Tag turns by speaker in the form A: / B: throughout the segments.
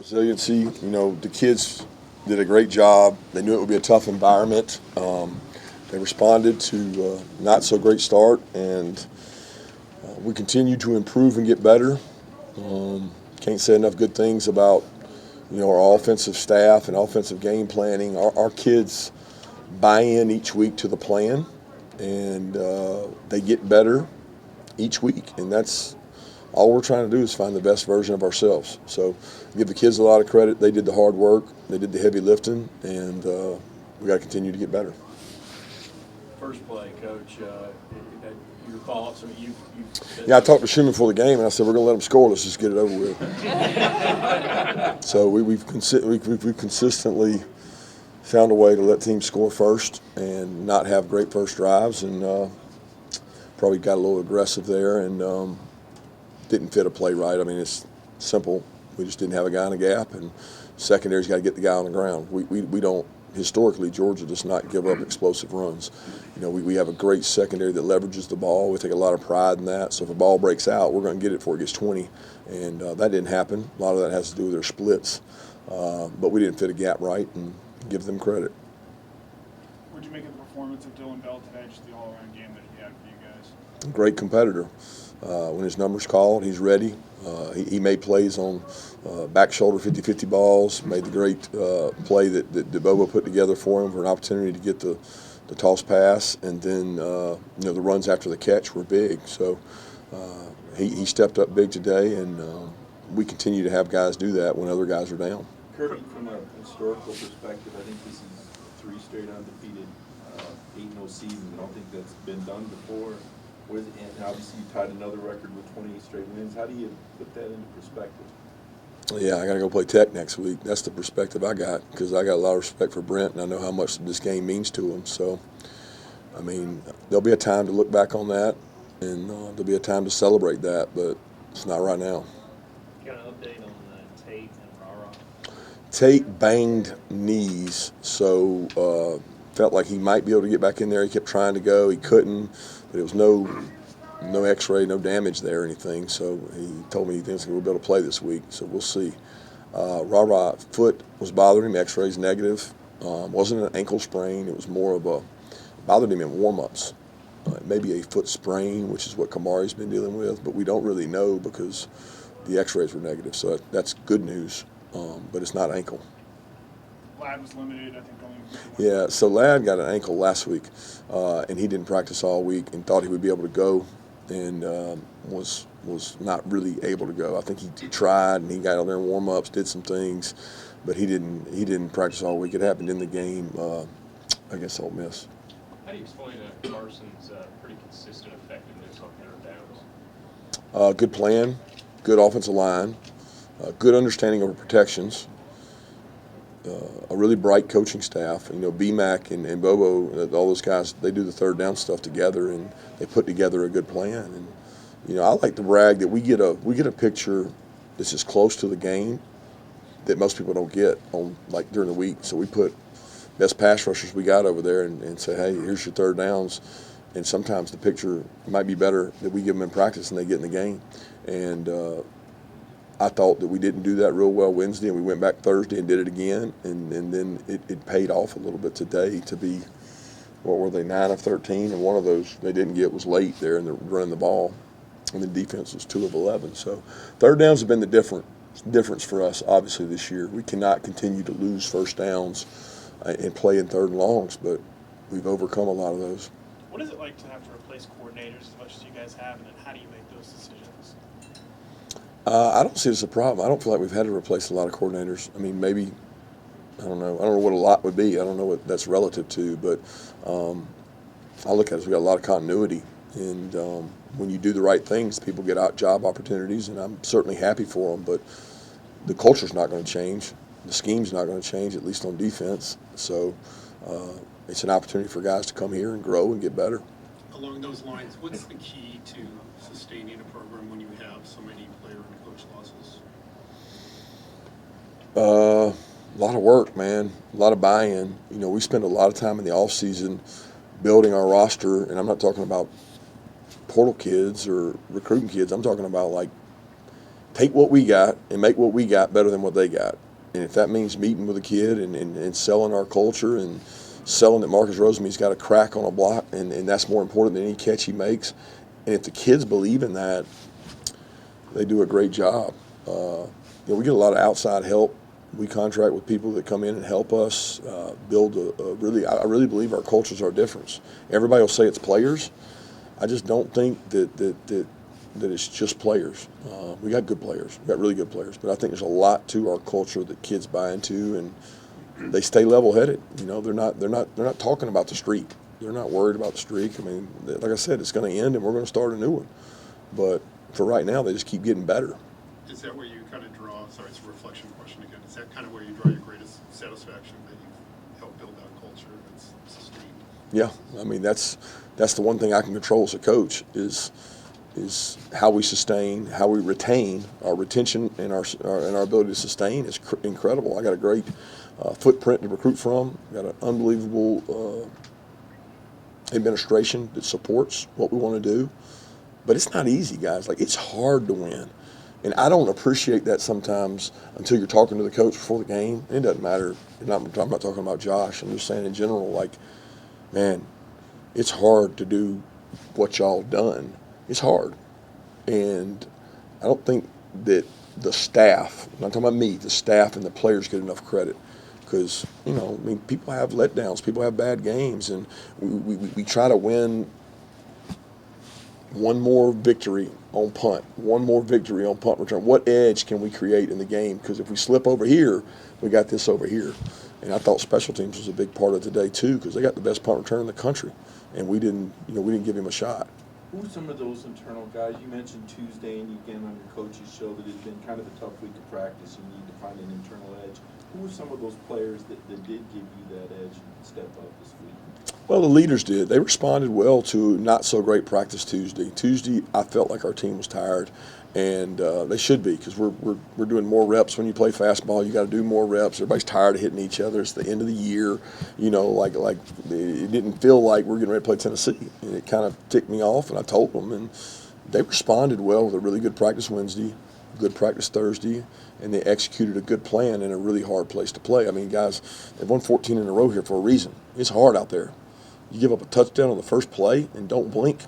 A: Resiliency, the kids did a great job. They knew it would be a tough environment. They responded to not so great start, and we continue to improve and get better. Can't say enough good things about our offensive staff and offensive game planning. Our kids buy in each week to the plan, and they get better each week, and that's all we're trying to do is find the best version of ourselves. So give the kids a lot of credit. They did the hard work. They did the heavy lifting, and we got to continue to get better.
B: First play, Coach, your thoughts?
A: Yeah, I talked to Schumann before the game, and I said, we're going to let them score. Let's just get it over with. So we've consistently found a way to let teams score first and not have great first drives, and probably got a little aggressive there and didn't fit a play right. I mean, it's simple. We just didn't have a guy in a gap, and secondary's got to get the guy on the ground. We don't, historically, Georgia does not give up explosive runs. We have a great secondary that leverages the ball. We take a lot of pride in that. So if a ball breaks out, we're going to get it before it gets 20, and that didn't happen. A lot of that has to do with their splits, but we didn't fit a gap right, and give them credit.
C: What did you make of the performance of Dylan Bell today, just the all-around game that he had for you guys?
A: Great competitor. When his number's called, he's ready. He made plays on back shoulder 50-50 balls, made the great play that Bobo put together for him for an opportunity to get the toss pass, and then the runs after the catch were big. So he stepped up big today, and we continue to have guys do that when other guys are down.
D: Kirby, from a historical perspective, I think this is 3 straight undefeated, 8-0 seasons. I don't think that's been done before. And obviously you tied another record with 20 straight wins. How do you put that into perspective?
A: Yeah, I got to go play Tech next week. That's the perspective I got, because I got a lot of respect for Brent, and I know how much this game means to him. So, I mean, there'll be a time to look back on that, and there'll be a time to celebrate that, but it's not right now.
B: Got an update on Tate and Rara?
A: Tate banged knees, so felt like he might be able to get back in there. He kept trying to go. He couldn't, but it was no x-ray, no damage there or anything. So he told me he thinks he'll be able to play this week, so we'll see. Rara foot was bothering him. X-ray's negative. Wasn't an ankle sprain. It was more of bothered him in warm-ups. Maybe a foot sprain, which is what Kamari's been dealing with, but we don't really know because the x-rays were negative. So that's good news, but it's not ankle.
C: Ladd was limited, I think, only.
A: Yeah, so Ladd got an ankle last week, and he didn't practice all week and thought he would be able to go, and was not really able to go. I think he tried, and he got out there in warm-ups, did some things, but he didn't practice all week. It happened in the game against Ole Miss.
E: How do you explain Carson's pretty consistent effectiveness on third downs?
A: Good plan, good offensive line, good understanding of our protections. A really bright coaching staff. BMAC and Bobo, all those guys, they do the third down stuff together, and they put together a good plan. And I like to brag that we get a picture that's as close to the game that most people don't get on during the week. So we put best pass rushers we got over there and say, hey, here's your third downs. And sometimes the picture might be better that we give them in practice and they get in the game. And I thought that we didn't do that real well Wednesday, and we went back Thursday and did it again, and then it paid off a little bit today to be, what were they, 9 of 13, and one of those they didn't get was late there in running the ball, and the defense was 2 of 11. So third downs have been the difference for us, obviously, this year. We cannot continue to lose first downs and play in third and longs, but we've overcome a lot of those.
C: What is it like to have to replace coordinators as much as you guys have, and then how do you make those decisions?
A: I don't see it as a problem. I don't feel like we've had to replace a lot of coordinators. I mean, maybe, I don't know what a lot would be. I don't know what that's relative to, but I look at it as we got a lot of continuity. And when you do the right things, people get out job opportunities, and I'm certainly happy for them. But the culture's not going to change. The scheme's not going to change, at least on defense. So it's an opportunity for guys to come here and grow and get better.
F: Along those lines, what's the key to sustaining a program when you have so many player and coach losses?
A: A lot of work, man. A lot of buy-in. We spend a lot of time in the off season building our roster, and I'm not talking about portal kids or recruiting kids. I'm talking about take what we got and make what we got better than what they got. And if that means meeting with a kid and selling our culture and selling that Marcus Rosemead's got a crack on a block, and that's more important than any catch he makes. And if the kids believe in that, they do a great job. We get a lot of outside help. We contract with people that come in and help us build I really believe our cultures are different. Everybody will say it's players. I just don't think that it's just players. We got good players. We got really good players. But I think there's a lot to our culture that kids buy into, and they stay level-headed. They're not talking about the streak. They're not worried about the streak. I mean, like I said, it's going to end, and we're going to start a new one. But for right now, they just keep getting better.
F: Is that where you kind of draw, sorry, it's a reflection question again, is that kind of where you draw your greatest satisfaction that you've helped build that culture that's sustained?
A: Yeah, I mean, that's the one thing I can control as a coach is how we sustain, how we retain. Our retention and our ability to sustain is incredible. I got a great footprint to recruit from. Got an unbelievable administration that supports what we want to do. But it's not easy, guys. Like, it's hard to win. And I don't appreciate that sometimes until you're talking to the coach before the game. It doesn't matter. I'm not talking about Josh. I'm just saying in general, like, man, it's hard to do what y'all done. It's hard. And I don't think that the staff, I'm not talking about me, the staff and the players get enough credit. Because, people have letdowns. People have bad games. And we try to win one more victory on punt, one more victory on punt return. What edge can we create in the game? Because if we slip over here, we got this over here. And I thought special teams was a big part of today too, because they got the best punt return in the country, and we didn't give him a shot.
D: Who are some of those internal guys? You mentioned Tuesday, and again on your coach's show that it's been kind of a tough week of practice. You need to find an internal edge. Who are some of those players that did give you that edge and step up this week?
A: Well, the leaders did. They responded well to not so great practice Tuesday. Tuesday, I felt like our team was tired, and they should be, because we're doing more reps. When you play fastball, you got to do more reps. Everybody's tired of hitting each other. It's the end of the year, like it didn't feel like we're getting ready to play Tennessee, and it kind of ticked me off. And I told them, and they responded well with a really good practice Wednesday, good practice Thursday, and they executed a good plan in a really hard place to play. I mean, guys, they've won 14 in a row here for a reason. It's hard out there. You give up a touchdown on the first play and don't blink.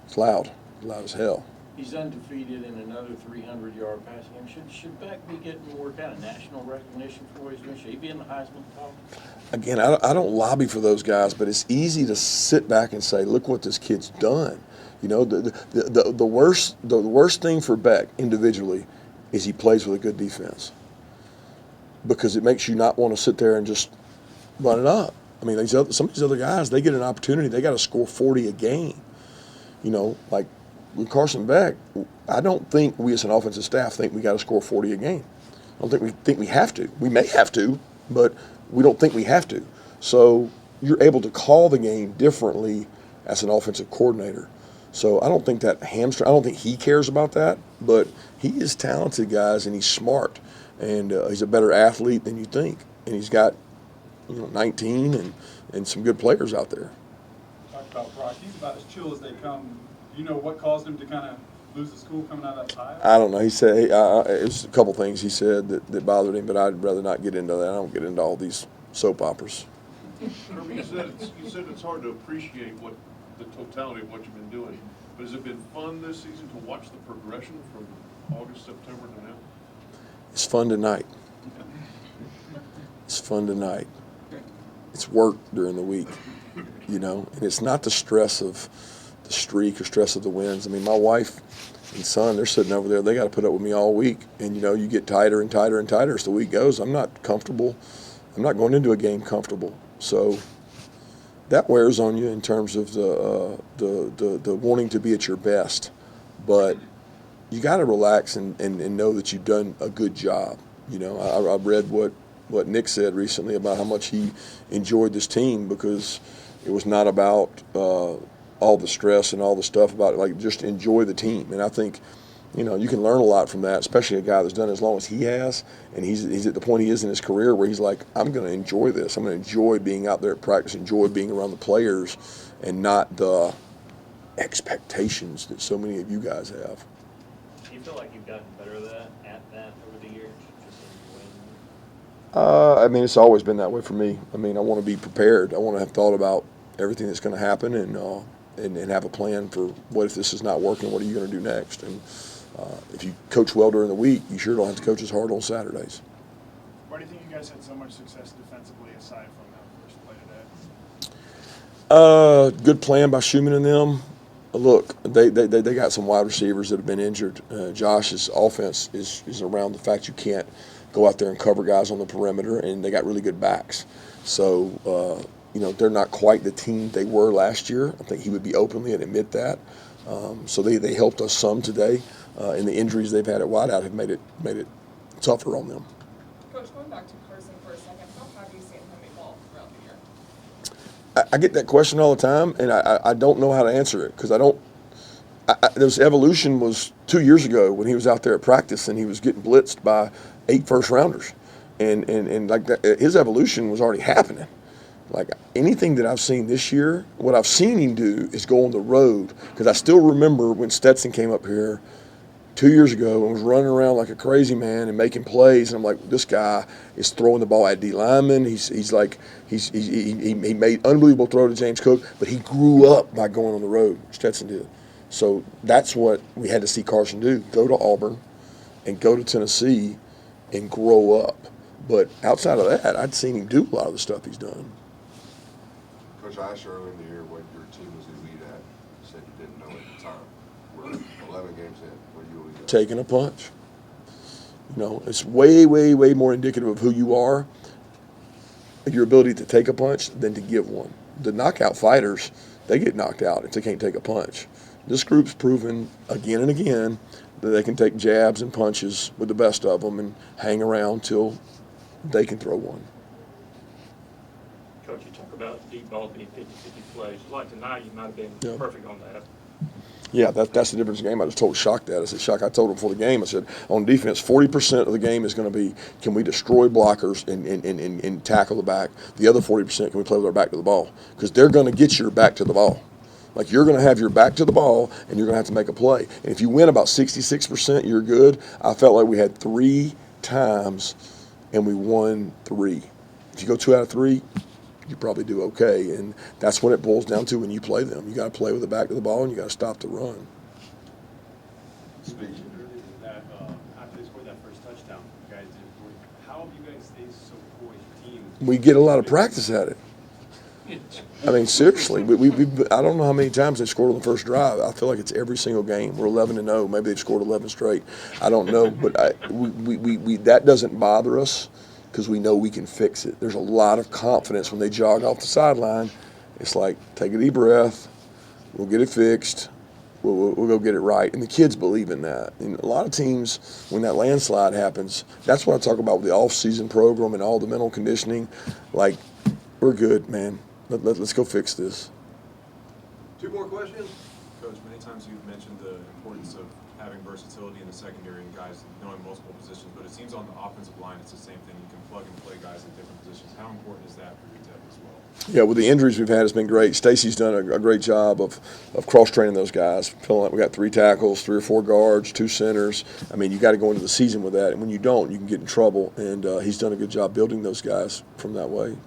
A: It's loud as hell.
B: He's undefeated in another 300-yard passing game. Should Beck be getting more kind of national recognition for what he's doing? Should he be in the Heisman talk?
A: Again, I don't lobby for those guys, but it's easy to sit back and say, look what this kid's done. The worst thing for Beck individually is he plays with a good defense, because it makes you not want to sit there and just run it up. I mean, some of these other guys, they get an opportunity, they got to score 40 a game. Like with Carson Beck, I don't think we as an offensive staff think we got to score 40 a game. I don't think we have to. We may have to, but we don't think we have to. So you're able to call the game differently as an offensive coordinator. So I don't think that hamstring, I don't think he cares about that, but he is talented, guys, and he's smart, and he's a better athlete than you think, and he's got 19 and some good players out there.
G: Talk about Brock. He's about as chill as they come. Do you know what caused him to kind of lose the school coming out of that tie?
A: I don't know. He said it was a couple things he said that bothered him, but I'd rather not get into that. I don't get into all these soap operas.
H: Kirby, you said it's hard to appreciate the totality of what you've been doing, but has it been fun this season to watch the progression from August, September to now?
A: It's fun tonight. It's fun tonight. It's work during the week, and it's not the stress of the streak or stress of the wins. I mean, my wife and son, they're sitting over there. They got to put up with me all week, and you get tighter and tighter and tighter as the week goes. I'm not comfortable. I'm not going into a game comfortable. So that wears on you in terms of the wanting to be at your best. But you got to relax and know that you've done a good job. I read what Nick said recently about how much he enjoyed this team, because it was not about all the stress and all the stuff about it. Like, just enjoy the team. And I think, you can learn a lot from that, especially a guy that's done it as long as he has, and he's at the point he is in his career where he's like, I'm going to enjoy this. I'm going to enjoy being out there at practice, enjoy being around the players, and not the expectations that so many of you guys have.
E: you feel like you've gotten better at that over the years? Just in
A: I mean, it's always been that way for me. I mean, I want to be prepared. I want to have thought about everything that's going to happen and have a plan for what if this is not working, what are you going to do next? And if you coach well during the week, you sure don't have to coach as hard on Saturdays.
C: Why do you think you guys had so much success defensively aside from that first play today?
A: Good plan by Schumann and them. Look, they got some wide receivers that have been injured. Josh's offense is around the fact you can't go out there and cover guys on the perimeter, and they got really good backs. So, they're not quite the team they were last year. I think he would be openly and admit that. So they helped us some today, and the injuries they've had at wideout have made it tougher on them.
I: Coach, going back to Carson for a second, how have you seen him evolve throughout the year?
A: I get that question all the time, and I don't know how to answer it because this evolution was 2 years ago when he was out there at practice and he was getting blitzed by 8 first-rounders. And like that, his evolution was already happening. Like anything that I've seen this year, what I've seen him do is go on the road. Because I still remember when Stetson came up here 2 years ago and was running around like a crazy man and making plays. And I'm like, this guy is throwing the ball at D linemen. He made unbelievable throw to James Cook, but he grew up by going on the road. Stetson did. So that's what we had to see Carson do: go to Auburn and go to Tennessee and grow up. But outside of that, I'd seen him do a lot of the stuff he's done.
J: Coach, I asked you earlier in the year what your team was going to be at. You said you didn't know at the time. We're 11 games in. What do you got?
A: Taking a punch. It's way, way, way more indicative of who you are, your ability to take a punch, than to give one. The knockout fighters, they get knocked out if they can't take a punch. This group's proven again and again that they can take jabs and punches with the best of them and hang around till they can throw one.
K: Coach, you talk about deep ball being 50-50 plays. Like tonight, you might have been perfect on that.
A: Yeah, that's the difference in the game. I just told Shock that. I said, Shock, I told him before the game, I said, on defense, 40% of the game is going to be, can we destroy blockers and tackle the back? The other 40%, can we play with our back to the ball? Because they're going to get your back to the ball. Like, you're going to have your back to the ball, and you're going to have to make a play. And if you win about 66%, you're good. I felt like we had 3 times, and we won 3. If you go 2 out of 3, you probably do okay. And that's what it boils down to when you play them. You got to play with the back to the ball, and you got to stop the run.
L: That after they scored that first touchdown, you guys did. How have you guys stayed so poised, team?
A: We get a lot of practice at it. I mean, seriously, I don't know how many times they scored on the first drive. I feel like it's every single game. We're 11-0. Maybe they've scored 11 straight. I don't know, but that doesn't bother us because we know we can fix it. There's a lot of confidence when they jog off the sideline. It's like, take a deep breath. We'll get it fixed. We'll go get it right. And the kids believe in that. And a lot of teams, when that landslide happens, that's what I talk about with the off-season program and all the mental conditioning. Like, we're good, man. Let's go fix this.
J: 2 more questions?
M: Coach, many times you've mentioned the importance of having versatility in the secondary and guys knowing multiple positions, but it seems on the offensive line it's the same thing. You can plug and play guys in different positions. How important is that for your depth as well?
A: Yeah, with the injuries we've had, it's been great. Stacy's done a great job of cross-training those guys. Feeling like we got 3 tackles, 3 or 4 guards, 2 centers. I mean, you got to go into the season with that, and when you don't, you can get in trouble. And he's done a good job building those guys from that way.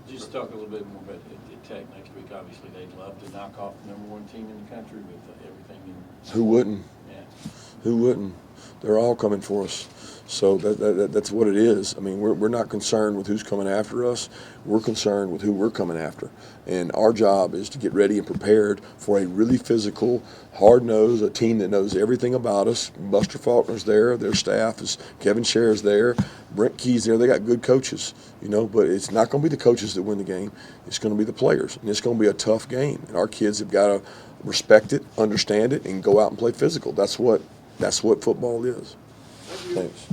B: Just talk a little bit more about the Tech next week. Obviously, they'd love to knock off the #1 team in the country with everything in.
A: Who wouldn't?
B: Yeah.
A: Who wouldn't? They're all coming for us. So that's what it is. I mean, we're not concerned with who's coming after us. We're concerned with who we're coming after. And our job is to get ready and prepared for a really physical, hard-nosed, a team that knows everything about us. Buster Faulkner's there. Their staff is, Kevin Scher's there. Brent Key's there. They got good coaches, but it's not going to be the coaches that win the game. It's going to be the players. And it's going to be a tough game. And our kids have got to respect it, understand it, and go out and play physical. That's what football is. Thanks.